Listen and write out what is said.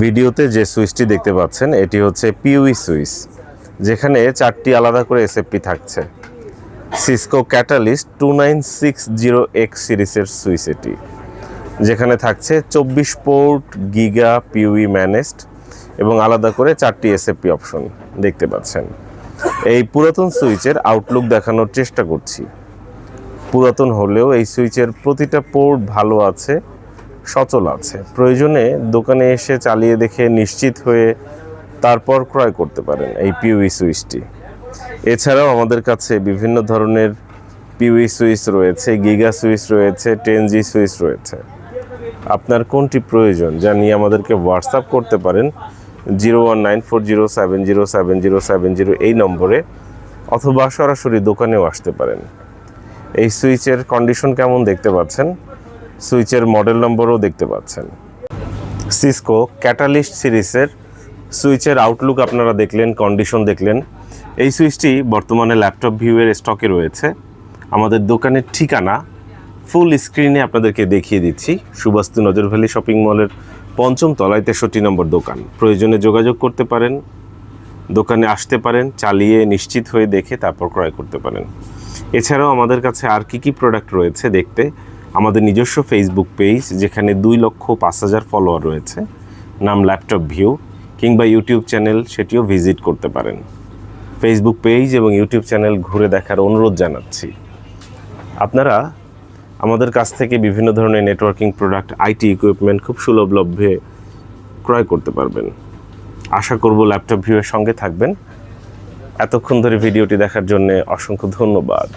ভিডিওতে যে সুইচটি দেখতে পাচ্ছেন এটি হচ্ছে পিউই সুইচ, যেখানে 4টি আলাদা করে এসএফপি থাকছে। সিসকো ক্যাটালিস্ট 2960X সিরিজের সুইচ এটি, যেখানে থাকছে 24 পোর্ট গিগা পিউই ম্যানেজড এবং আলাদা করে 4টি এসএফপি অপশন দেখতে পাচ্ছেন। এই পুরাতন সুইচের আউটলুক দেখানোর চেষ্টা করছি। পুরাতন হলেও এই সুইচের প্রতিটা পোর্ট ভালো আছে, সচল আছে। প্রয়োজনে দোকানে এসে চালিয়ে দেখে নিশ্চিত হয়ে তারপর ক্রয় করতে পারেন এই পিউই সুইচটি। এছাড়াও আমাদের কাছে বিভিন্ন ধরনের পিউই সুইচ রয়েছে, গিগা সুইচ রয়েছে, 10G সুইচ রয়েছে। আপনার কোনটি প্রয়োজন যা নিয়ে আমাদেরকে হোয়াটসঅ্যাপ করতে পারেন 019407070770 এই নম্বরে, অথবা সরাসরি দোকানেও আসতে পারেন। এই সুইচের কন্ডিশন কেমন দেখতে পাচ্ছেন, সুইচের মডেল নম্বরও দেখতে পাচ্ছেন। সিসকো ক্যাটালিস্ট সিরিজের সুইচের আউটলুক আপনারা দেখলেন, কন্ডিশন দেখলেন। এই সুইচটি বর্তমানে ল্যাপটপ ভিউয়ের স্টকে রয়েছে। আমাদের দোকানের ঠিকানা ফুল স্ক্রিনে আপনাদেরকে দেখিয়ে দিচ্ছি। সুবাস্তু নজরভ্যালি শপিং মলের 5ম তলায় 63 নম্বর দোকান। প্রয়োজনে যোগাযোগ করতে পারেন, দোকানে আসতে পারেন, চালিয়ে নিশ্চিত হয়ে দেখে তারপর ক্রয় করতে পারেন। এছাড়াও আমাদের কাছে আর কি প্রোডাক্ট রয়েছে দেখতে আমাদের নিজস্ব ফেসবুক পেজ, যেখানে 2,05,000 ফলোয়ার রয়েছে, নাম ল্যাপটপ ভিউ, কিংবা ইউটিউব চ্যানেল, সেটিও ভিজিট করতে পারেন। ফেসবুক পেজ এবং ইউটিউব চ্যানেল ঘুরে দেখার অনুরোধ জানাচ্ছি। আপনারা আমাদের কাছ থেকে বিভিন্ন ধরনের নেটওয়ার্কিং প্রোডাক্ট, আইটি ইকুইপমেন্ট খুব সুলভলভ্যে ক্রয় করতে পারবেন। আশা করব ল্যাপটপ ভিউয়ের সঙ্গে থাকবেন। এতক্ষণ ধরে ভিডিওটি দেখার জন্য অসংখ্য ধন্যবাদ।